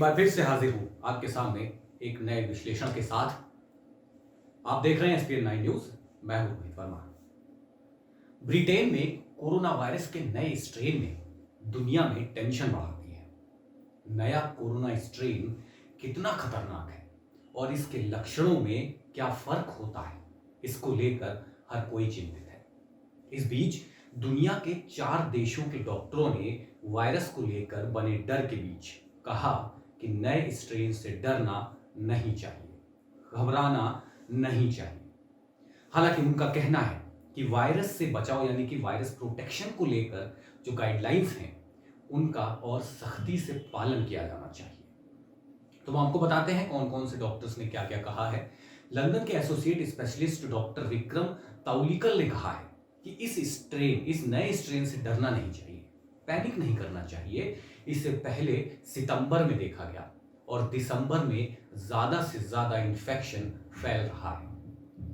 बार फिर से हाजिर हूं आपके सामने एक नए विश्लेषण के साथ। आप देख रहे हैं एसपीएन 9 न्यूज। मैं हूं रोहित वर्मा। ब्रिटेन में कोरोना वायरस के नए स्ट्रेन ने दुनिया में टेंशन बढ़ा दी है। नया कोरोना स्ट्रेन कितना खतरनाक है और इसके लक्षणों में क्या फर्क होता है, इसको लेकर हर कोई चिंतित है। इस बीच दुनिया के 4 देशों के डॉक्टरों ने वायरस को लेकर बने डर के बीच कहा कि नए स्ट्रेन से डरना नहीं चाहिए, घबराना नहीं चाहिए। हालांकि उनका कहना है कि वायरस से बचाव यानी कि वायरस प्रोटेक्शन को लेकर जो गाइडलाइंस हैं उनका और सख्ती से पालन किया जाना चाहिए। तो हम आपको बताते हैं कौन कौन से डॉक्टर्स ने क्या क्या कहा है। लंदन के एसोसिएट स्पेशलिस्ट डॉक्टर विक्रम ताउलिकल ने कहा है कि इस नए स्ट्रेन से डरना नहीं चाहिए, पैनिक नहीं करना चाहिए। इससे पहले सितंबर में देखा गया और दिसंबर में ज्यादा से ज्यादा इन्फेक्शन फैल रहा है।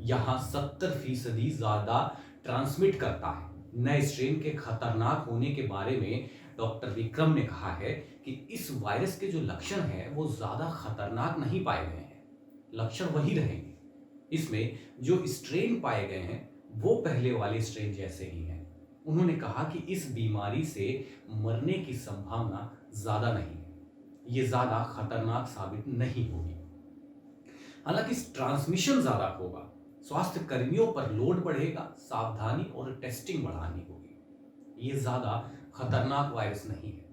यहां 70% ज्यादा ट्रांसमिट करता है। नए स्ट्रेन के खतरनाक होने के बारे में डॉक्टर विक्रम ने कहा है कि इस वायरस के जो लक्षण हैं वो ज्यादा खतरनाक नहीं पाए गए हैं, लक्षण वही रहेंगे। इसमें जो स्ट्रेन पाए गए हैं वो पहले वाले स्ट्रेन जैसे ही हैं। उन्होंने कहा कि इस बीमारी से मरने की संभावना ज्यादा नहीं है, ये ज्यादा खतरनाक साबित नहीं होगी। हालांकि ट्रांसमिशन ज्यादा होगा, स्वास्थ्य कर्मियों पर लोड बढ़ेगा, सावधानी और टेस्टिंग बढ़ानी होगी। ये ज्यादा खतरनाक वायरस नहीं है।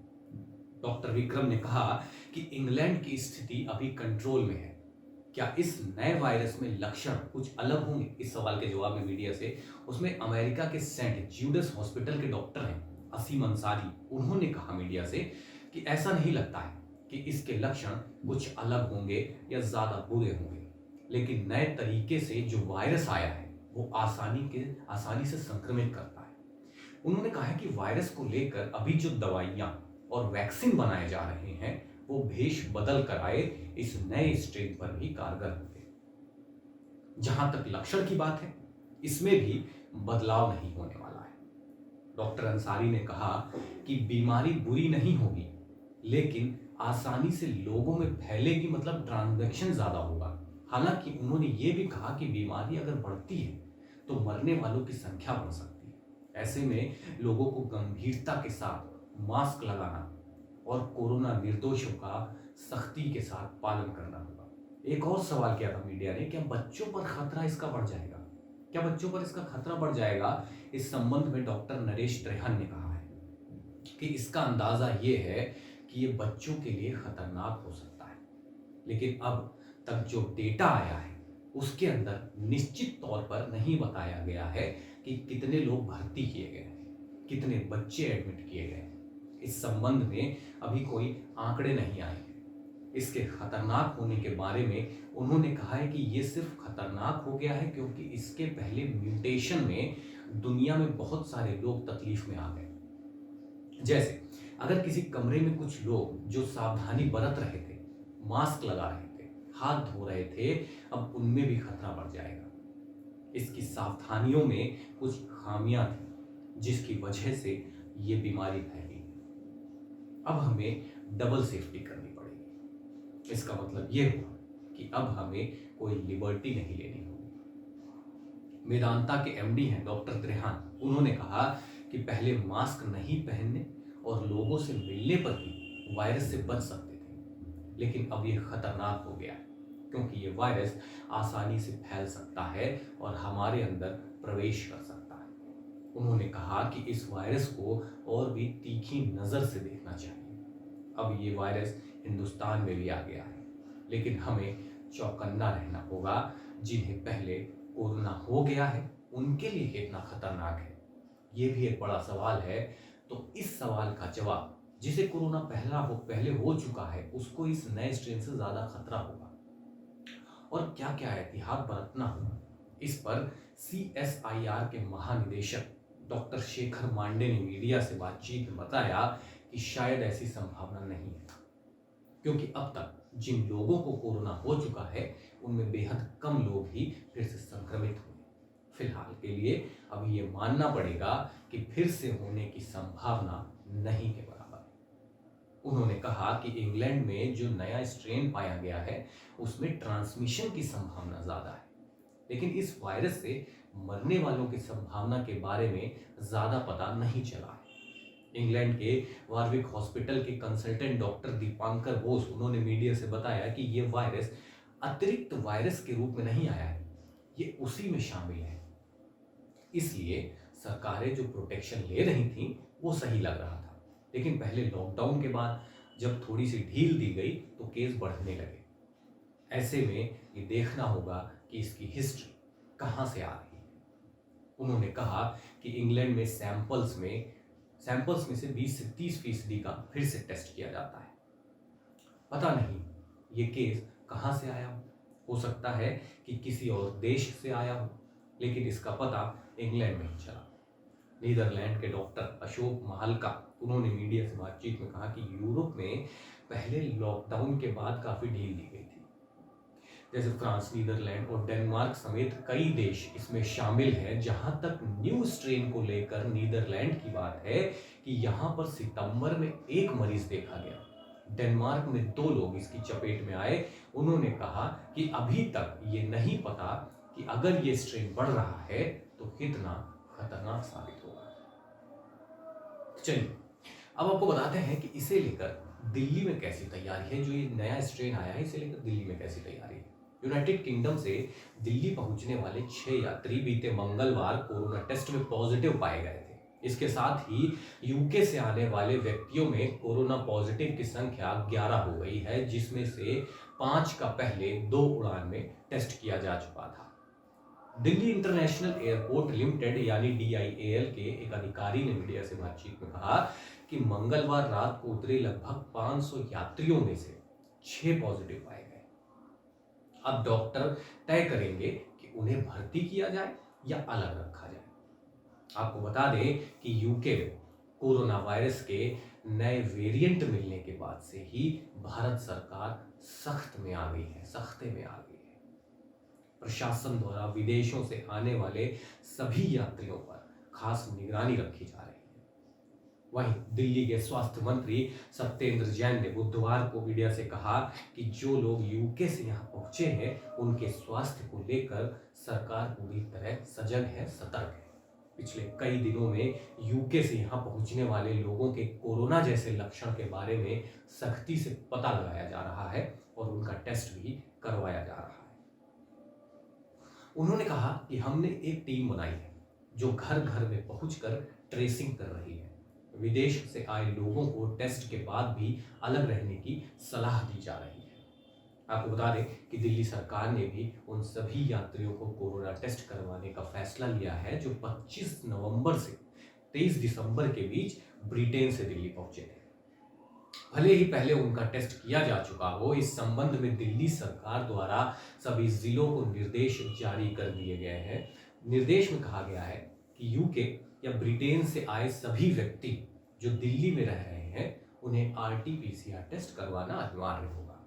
डॉक्टर विक्रम ने कहा कि इंग्लैंड की स्थिति अभी कंट्रोल में है। क्या इस नए वायरस में लक्षण कुछ अलग होंगे? इस सवाल के जवाब में मीडिया से उसमें अमेरिका के सेंट ज्यूडस हॉस्पिटल के डॉक्टर हैं असीम अंसारी, उन्होंने कहा मीडिया से कि ऐसा नहीं लगता है कि इसके लक्षण कुछ अलग होंगे या ज्यादा बुरे होंगे, लेकिन नए तरीके से जो वायरस आया है वो आसानी से संक्रमित करता है। उन्होंने कहा है कि वायरस को लेकर अभी जो दवाइयां और वैक्सीन बनाए जा रहे हैं वो भेष बदल कर आए इस नए स्ट्रेन पर भी कारगर होंगे। जहां तक लक्षण की बात है, इसमें भी बदलाव नहीं होने वाला है। डॉक्टर अंसारी ने कहा कि बीमारी बुरी नहीं होगी, लेकिन आसानी से लोगों में फैलेगी, मतलब ट्रांजैक्शन ज्यादा होगा। हालांकि उन्होंने ये भी कहा कि बीमारी अगर बढ़ती है तो मरने वालों की संख्या बढ़ सकती है। ऐसे में लोगों को गंभीरता के साथ मास्क लगाना और कोरोना निर्देशों का सख्ती के साथ पालन करना होगा। एक और सवाल किया था मीडिया ने, क्या बच्चों पर खतरा इसका बढ़ जाएगा? क्या बच्चों पर इसका खतरा बढ़ जाएगा? इस संबंध में डॉक्टर नरेश त्रेहन ने कहा है कि इसका अंदाजा ये है कि ये बच्चों के लिए खतरनाक हो सकता है, लेकिन अब तक जो डेटा आया है उसके अंदर निश्चित तौर पर नहीं बताया गया है कि कितने लोग भर्ती किए गए हैं, कितने बच्चे एडमिट किए गए हैं। इस संबंध में अभी कोई आंकड़े नहीं आए हैं। इसके खतरनाक होने के बारे में उन्होंने कहा है कि ये सिर्फ खतरनाक हो गया है क्योंकि इसके पहले म्यूटेशन में दुनिया में बहुत सारे लोग तकलीफ में आ गए। जैसे अगर किसी कमरे में कुछ लोग जो सावधानी बरत रहे थे, मास्क लगा रहे थे, हाथ धो रहे थे, अब उनमें भी खतरा बढ़ जाएगा। इसकी सावधानियों में कुछ खामियां थी जिसकी वजह से ये बीमारी फैली। अब हमें डबल सेफ्टी करनी पड़ेगी। इसका मतलब ये हुआ कि अब हमें कोई लिबर्टी नहीं लेनी होगी। मेदांता के एमडी हैं डॉक्टर त्रेहान, उन्होंने कहा कि पहले मास्क नहीं पहनने और लोगों से मिलने पर भी वायरस से बच सकते थे, लेकिन अब ये खतरनाक हो गया है क्योंकि ये वायरस आसानी से फैल सकता है और हमारे अंदर प्रवेश कर सकता है। उन्होंने कहा कि इस वायरस को और भी तीखी नजर से देखना चाहिए। अब ये वायरस हिंदुस्तान में भी आ गया है, लेकिन हमें चौकन्ना रहना होगा। जिन्हें पहले कोरोना हो गया है उनके लिए कितना खतरनाक है, ये भी एक बड़ा सवाल है। तो इस सवाल का जवाब, जिसे कोरोना पहले हो चुका है उसको इस नए स्ट्रेन से ज्यादा खतरा होगा और क्या क्या एहतियात बरतना होगा, इस पर CSIR के महानिदेशक डॉक्टर शेखर मांडे ने मीडिया से बातचीत में बताया कि शायद ऐसी संभावना नहीं है क्योंकि अब तक जिन लोगों को कोरोना हो चुका है उनमें बेहद कम लोग ही फिर से संक्रमित हुए। फिलहाल के लिए अभी ये मानना पड़ेगा कि फिर से होने की संभावना नहीं के बराबर है। उन्होंने कहा कि इंग्लैंड में जो नया स्ट्रेन पाया गया है उसमें ट्रांसमिशन की संभावना ज्यादा है, लेकिन इस वायरस से मरने वालों की संभावना के बारे में ज्यादा पता नहीं चला है। इंग्लैंड के वारविक हॉस्पिटल के कंसल्टेंट डॉक्टर दीपांकर बोस उन्होंने मीडिया से बताया कि ये वायरस अतिरिक्त वायरस के रूप में नहीं आया है, ये उसी में शामिल है। इसलिए सरकारें जो प्रोटेक्शन ले रही थी वो सही लग रहा था, लेकिन पहले लॉकडाउन के बाद जब थोड़ी सी ढील दी गई तो केस बढ़ने लगे। ऐसे में ये देखना होगा कि इसकी हिस्ट्री कहां से आ रही है। उन्होंने कहा कि इंग्लैंड में सैंपल्स में से 20 से 30% का फिर से टेस्ट किया जाता है। पता नहीं ये केस कहां से आया हो सकता है कि किसी और देश से आया हो, लेकिन इसका पता इंग्लैंड में ही चला। नीदरलैंड के डॉक्टर अशोक महालका उन्होंने मीडिया से बातचीत में कहा कि यूरोप में पहले लॉकडाउन के बाद काफी ढील दी गई थी, जैसे फ्रांस, नीदरलैंड और डेनमार्क समेत कई देश इसमें शामिल हैं। जहां तक न्यू स्ट्रेन को लेकर नीदरलैंड की बात है कि यहां पर सितंबर में 1 मरीज देखा गया, डेनमार्क में 2 लोग इसकी चपेट में आए। उन्होंने कहा कि अभी तक ये नहीं पता कि अगर ये स्ट्रेन बढ़ रहा है तो कितना खतरनाक साबित होगा। चलिए अब आपको बताते हैं कि इसे लेकर दिल्ली में कैसी तैयारी है। जो ये नया स्ट्रेन आया है इसे लेकर दिल्ली में कैसी तैयारी है। यूनाइटेड किंगडम से दिल्ली पहुंचने वाले 6 यात्री बीते मंगलवार कोरोना टेस्ट में पॉजिटिव पाए गए थे। इसके साथ ही यूके से आने वाले व्यक्तियों में कोरोना पॉजिटिव की संख्या 11 हो गई है, जिसमें से 5 का पहले 2 उड़ान में टेस्ट किया जा चुका था। दिल्ली इंटरनेशनल एयरपोर्ट लिमिटेड यानी DIAL के एक अधिकारी ने मीडिया से बातचीत में कहा कि मंगलवार रात को उतरे लगभग 500 यात्रियों में से 6 पॉजिटिव पाए गए। अब डॉक्टर तय करेंगे कि उन्हें भर्ती किया जाए या अलग रखा जाए। आपको बता दें कि यूके में कोरोना वायरस के नए वेरिएंट मिलने के बाद से ही भारत सरकार सख्ते में आ गई है। प्रशासन द्वारा विदेशों से आने वाले सभी यात्रियों पर खास निगरानी रखी जा रही है। वहीं दिल्ली के स्वास्थ्य मंत्री सत्येंद्र जैन ने बुधवार को मीडिया से कहा कि जो लोग यूके से यहां पहुंचे हैं उनके स्वास्थ्य को लेकर सरकार पूरी तरह सजग है, सतर्क है। पिछले कई दिनों में यूके से यहां पहुंचने वाले लोगों के कोरोना जैसे लक्षण के बारे में सख्ती से पता लगाया जा रहा है और उनका टेस्ट भी करवाया जा रहा है। उन्होंने कहा कि हमने एक टीम बनाई है जो घर घर में पहुंचकर ट्रेसिंग कर रही है। विदेश से आए लोगों को टेस्ट के बाद भी अलग रहने की सलाह दी जा रही है। आपको बता दें कि दिल्ली सरकार ने भी उन सभी यात्रियों को कोरोना टेस्ट करवाने का फैसला लिया है जो 25 नवंबर से 23 दिसंबर के बीच ब्रिटेन से दिल्ली पहुंचे थे। भले ही पहले उनका टेस्ट किया जा चुका हो, इस संबंध में दिल्ली सरकार द्वारा सभी जिलों को निर्देश जारी कर दिए गए हैं। निर्देश में कहा गया है कि यूके या ब्रिटेन से आए सभी व्यक्ति जो दिल्ली में रह रहे हैं उन्हें RT-PCR टेस्ट करवाना अनिवार्य होगा।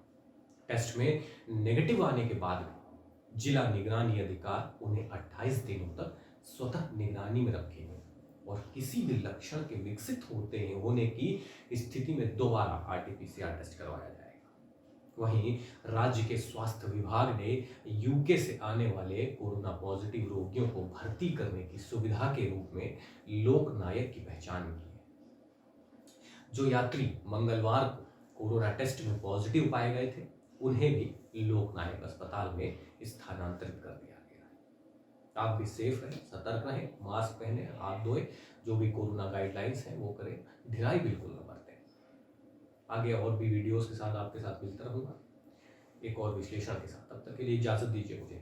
टेस्ट में नेगेटिव आने के बाद भी जिला निगरानी अधिकारी उन्हें 28 दिनों तक स्वतः निगरानी में रखेंगे और किसी भी लक्षण के विकसित होने की स्थिति में दोबारा RT-PCR टेस्ट करवाया जाएगा। वहीं राज्य के स्वास्थ्य विभाग ने यूके से आने वाले कोरोना पॉजिटिव रोगियों को भर्ती करने की सुविधा के रूप में लोकनायक की पहचान की है। जो यात्री मंगलवार को कोरोना टेस्ट में पॉजिटिव पाए गए थे उन्हें भी लोकनायक अस्पताल में स्थानांतरित कर दिया गया है। आप भी सेफ रहें, सतर्क रहें, मास्क पहने, हाथ धोए, जो भी कोरोना गाइडलाइंस हैं वो करें, ढिलाई बिल्कुल न बरतें। आगे और भी वीडियोस के साथ आपके साथ मिलता रहूंगा एक और विश्लेषण के साथ। तब तक के लिए इजाजत दीजिए मुझे।